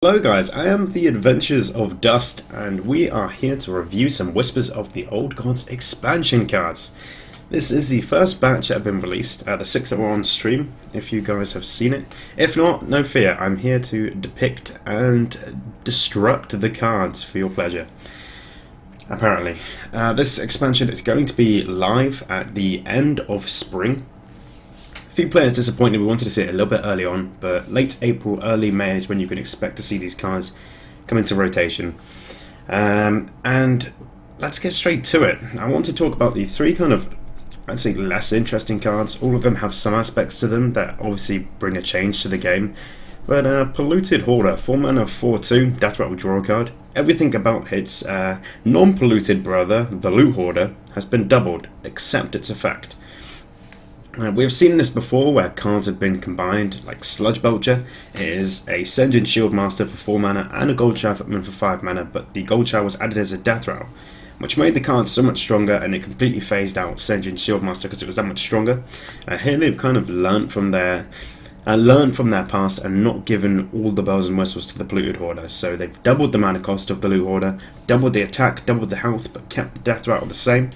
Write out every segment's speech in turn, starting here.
Hello guys, I am the Adventures of Dust, and we are here to review some Whispers of the Old Gods expansion cards. This is the first batch that have been released, the 6 that were on stream, if you guys have seen it. If not, no fear, I'm here to depict and destruct the cards for your pleasure. Apparently. This expansion is going to be live at the end of spring. Few players disappointed. We wanted to see it a little bit early on, but late April, early May is when you can expect to see these cards come into rotation. And let's get straight to it. I want to talk about the three kind of, I'd say, less interesting cards. All of them have some aspects to them that obviously bring a change to the game. But Polluted Hoarder, 4 mana, 4/2, Death Rattle draw card. Everything about its non-polluted brother, the Loot Hoarder, has been doubled, except its effect. We've seen this before where cards have been combined, like Sludge Belcher is a Sen'jin Shieldmaster for 4 mana and a Gold Shower Footman for 5 mana, but the Gold Shower was added as a Death Rattle, which made the card so much stronger, and it completely phased out Sen'jin Shieldmaster because it was that much stronger. Here they've kind of learned from their past and not given all the bells and whistles to the Polluted Hoarder. So they've doubled the mana cost of the Loot Hoarder, doubled the attack, doubled the health, but kept the Death Rattle the same.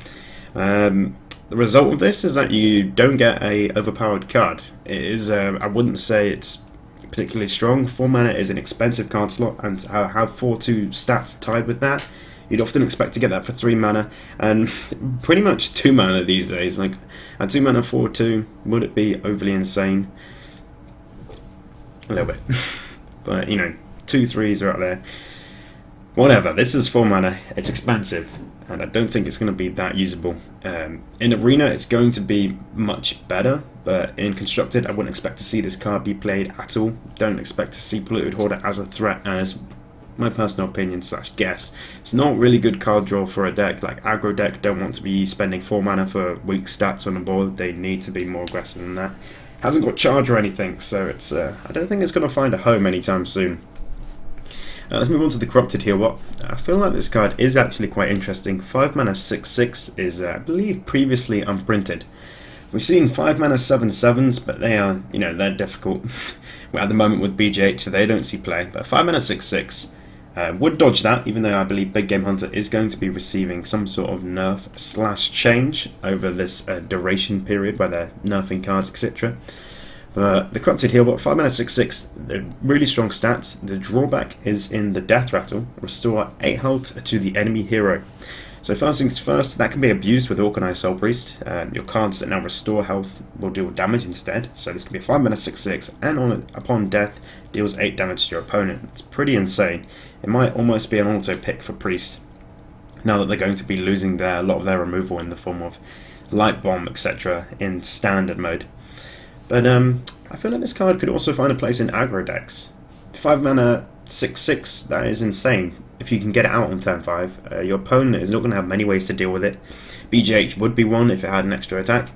The result of this is that you don't get a overpowered card. It is, I wouldn't say it's particularly strong. 4 mana is an expensive card slot, and to have 4/2 stats tied with that, you'd often expect to get that for 3 mana, and pretty much 2 mana these days. Like, at 2 mana 4/2, would it be overly insane? A little bit. But, you know, 2/3s are out there. Whatever, this is 4 mana, it's expensive, and I don't think it's going to be that usable. In Arena, it's going to be much better, but in Constructed, I wouldn't expect to see this card be played at all. Don't expect to see Polluted Hoarder as a threat, as my personal opinion / guess. It's not really good card draw for a deck. Like, aggro deck don't want to be spending 4 mana for weak stats on the board. They need to be more aggressive than that. Hasn't got charge or anything, so it's I don't think it's going to find a home anytime soon. Let's move on to the Corrupted Healbot. I feel like this card is actually quite interesting. 5 mana 6/6 is, I believe, previously unprinted. We've seen 5 mana 7/7s, but they are, you know, they're difficult. At the moment with BGH, so they don't see play. But 5 mana 6/6 would dodge that, even though I believe Big Game Hunter is going to be receiving some sort of nerf / change over this duration period where they're nerfing cards, etc. The Corrupted Healbot, 5 mana 6/6, really strong stats. The drawback is in the Death Rattle. Restore 8 health to the enemy hero. So first things first, that can be abused with Organized Soul Priest. Your cards that now restore health will deal damage instead. So this can be a 5 mana 6/6, and upon death, deals 8 damage to your opponent. It's pretty insane. It might almost be an auto pick for Priest, now that they're going to be losing a lot of their removal in the form of Light Bomb, etc. in standard mode. But I feel like this card could also find a place in aggro decks. 5 mana 6/6, that is insane. If you can get it out on turn 5, your opponent is not going to have many ways to deal with it. BGH would be one if it had an extra attack,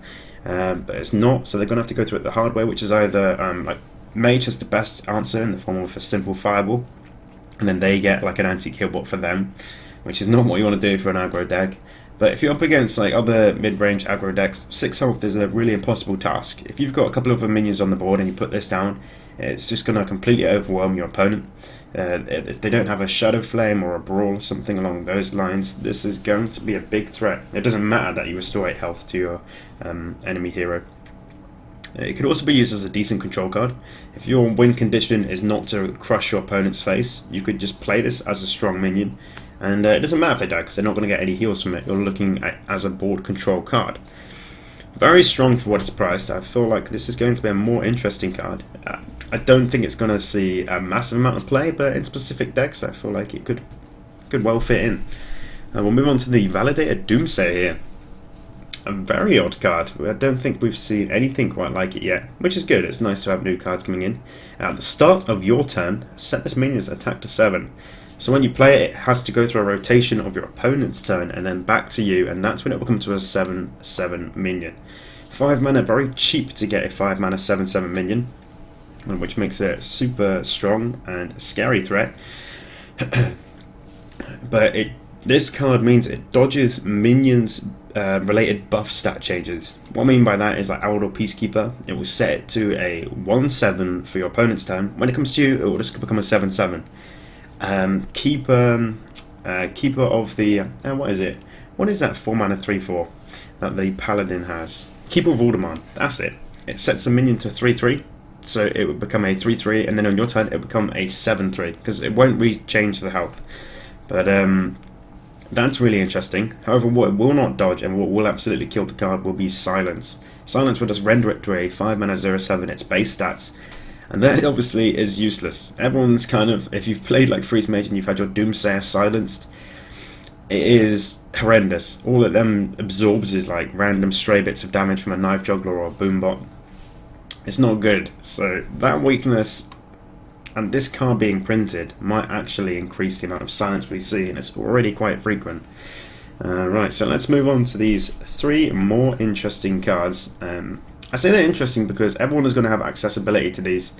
but it's not, so they're going to have to go through it the hard way, which is either like Mage has the best answer in the form of a simple Fireball, and then they get like an anti-Healbot for them, which is not what you want to do for an aggro deck. But if you're up against like other mid-range aggro decks, 6 health is a really impossible task. If you've got a couple of minions on the board and you put this down, it's just going to completely overwhelm your opponent. If they don't have a Shadow Flame or a Brawl or something along those lines, this is going to be a big threat. It doesn't matter that you restore 8 health to your enemy hero. It could also be used as a decent control card. If your win condition is not to crush your opponent's face, you could just play this as a strong minion. And it doesn't matter if they die, because they're not going to get any heals from it. You're looking at as a board control card. Very strong for what it's priced. I feel like this is going to be a more interesting card. I don't think it's going to see a massive amount of play, but in specific decks I feel like it could well fit in. We'll move on to the Validated Doomsayer here. A very odd card. I don't think we've seen anything quite like it yet, which is good. It's nice to have new cards coming in. At the start of your turn, set this minion's attack to 7. So when you play it, it has to go through a rotation of your opponent's turn and then back to you, and that's when it will come to a 7/7 minion. 5 mana, very cheap to get a 5 mana 7/7 minion, which makes it a super strong and scary threat. But it This card means it dodges minions related buff stat changes. What I mean by that is like Aldor Peacekeeper, it will set it to a 1/7 for your opponent's turn. When it comes to you, it will just become a 7/7. Keeper of the what is it? What is that 4-mana 3/4 that the Paladin has? Keeper of Alderman. That's it. It sets a minion to 3/3, so it would become a 3/3, and then on your turn it would become a 7/3 because it won't change the health. But that's really interesting. However, what it will not dodge and what will absolutely kill the card will be Silence. Silence will just render it to a 5-mana 0/7, its base stats. And that obviously is useless. Everyone's kind of, if you've played like Freeze Mage and you've had your Doomsayer silenced, it is horrendous. All that them absorbs is like random stray bits of damage from a Knife Juggler or a Boombot. It's not good. So that weakness and this card being printed might actually increase the amount of silence we see, and it's already quite frequent. Right, so let's move on to these 3 more interesting cards. I say they're interesting because everyone is going to have accessibility to these.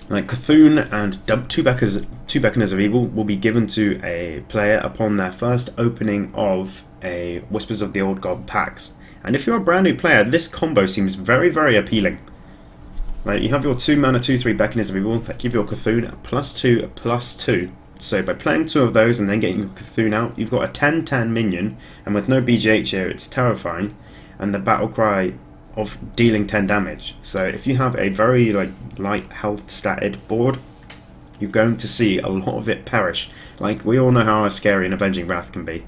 Like Cthulhu and Two Beckoners of Evil will be given to a player upon their first opening of a Whispers of the Old God packs. And if you're a brand new player, this combo seems very, very appealing. Like you have your 2-mana 2/3 Beckoners of Evil that give your Cthulhu +2/+2. So by playing 2 of those and then getting your Cthulhu out, you've got a 10/10 minion, and with no BGH here, it's terrifying. And the battle cry of dealing 10 damage. So if you have a very light health statted board, you're going to see a lot of it perish. Like we all know how scary an Avenging Wrath can be.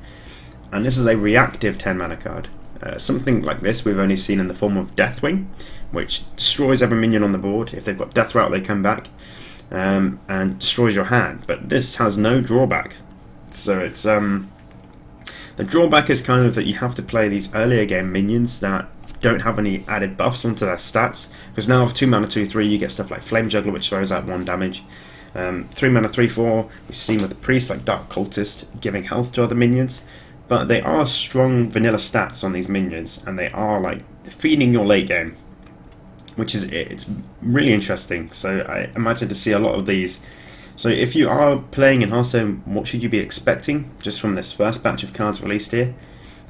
And this is a reactive 10-mana card. Something like this we've only seen in the form of Deathwing, which destroys every minion on the board. If they've got Death Route, they come back and destroys your hand. But this has no drawback. So it's the drawback is kind of that you have to play these earlier game minions that don't have any added buffs onto their stats. Because now with 2-mana 2/3, you get stuff like Flame Juggler, which throws out 1 damage. 3-mana 3/4, we've seen with the priest like Dark Cultist giving health to other minions. But they are strong vanilla stats on these minions, and they are like feeding your late game, which is it's really interesting. So I imagine to see a lot of these. So if you are playing in Hearthstone, what should you be expecting just from this first batch of cards released here?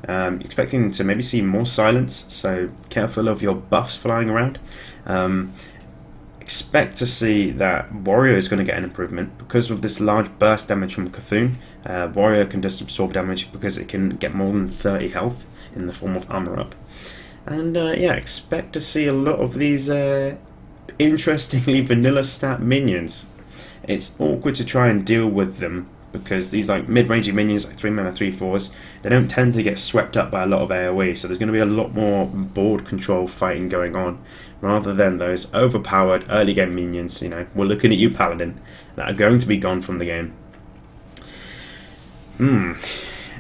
Expecting to maybe see more silence, so careful of your buffs flying around. Expect to see that Warrior is going to get an improvement because of this large burst damage from Cthulhu. Warrior can just absorb damage because it can get more than 30 health in the form of armor up. And yeah, expect to see a lot of these interestingly vanilla stat minions. It's awkward to try and deal with them because these like mid-rangey minions, like 3-mana 3/4s, they don't tend to get swept up by a lot of AoE, so there's going to be a lot more board control fighting going on, rather than those overpowered early game minions, we're looking at you Paladin, that are going to be gone from the game.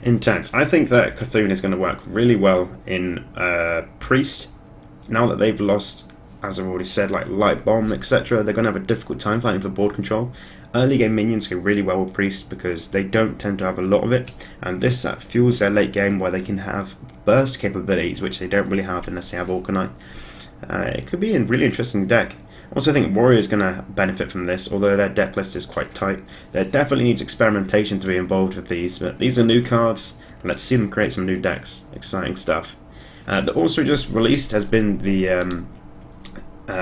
Intense. I think that Cthulhu is going to work really well in Priest. Now that they've lost, as I've already said, like Light Bomb, etc., they're going to have a difficult time fighting for board control. Early game minions go really well with Priest because they don't tend to have a lot of it, and this fuels their late game where they can have burst capabilities, which they don't really have unless they have Orkanite. It could be a really interesting deck. I also think Warrior is going to benefit from this, although their deck list is quite tight. There definitely needs experimentation to be involved with these, but these are new cards, and let's see them create some new decks. Exciting stuff. The also just released has been the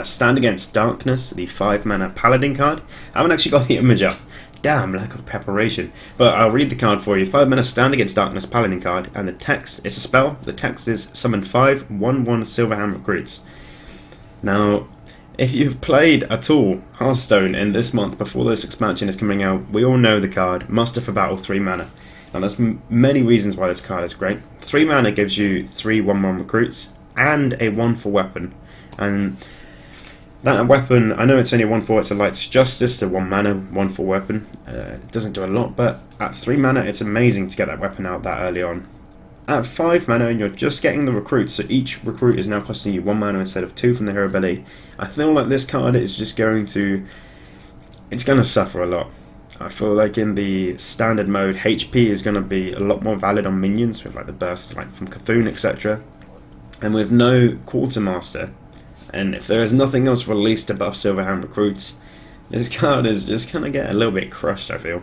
Stand Against Darkness, the 5-mana Paladin card. I haven't actually got the image up. Damn, lack of preparation. But I'll read the card for you. 5-mana Stand Against Darkness Paladin card, and the text, it's a spell. The text is summon 5 1/1 Silverhand Recruits. Now, if you've played at all Hearthstone in this month before this expansion is coming out, we all know the card, Muster for Battle 3 mana. Now there's many reasons why this card is great. 3 mana gives you 3 1/1 recruits and a 1 for weapon. And that weapon, I know it's only 1/4, it's a Light's Justice, so 1 mana, 1 for weapon. It doesn't do a lot, but at 3 mana it's amazing to get that weapon out that early on. At 5 mana, and you're just getting the recruits, so each recruit is now costing you 1 mana instead of 2 from the hero ability. I feel like this card is just going to... it's going to suffer a lot. I feel like in the standard mode, HP is going to be a lot more valid on minions, with like the burst like from Cthulhu, etc. And with no Quartermaster, and if there is nothing else released above Silverhand Recruits, this card is just going to get a little bit crushed, I feel.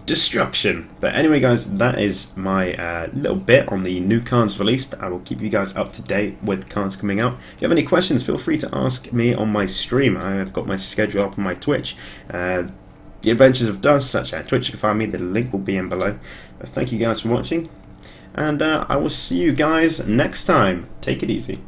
destruction. But anyway, guys, that is my little bit on the new cards released. I will keep you guys up to date with cards coming out. If you have any questions, feel free to ask me on my stream. I've got my schedule up on my Twitch. The Adventures of Dust, such at Twitch. You can find me. The link will be in below. But thank you guys for watching, and I will see you guys next time. Take it easy.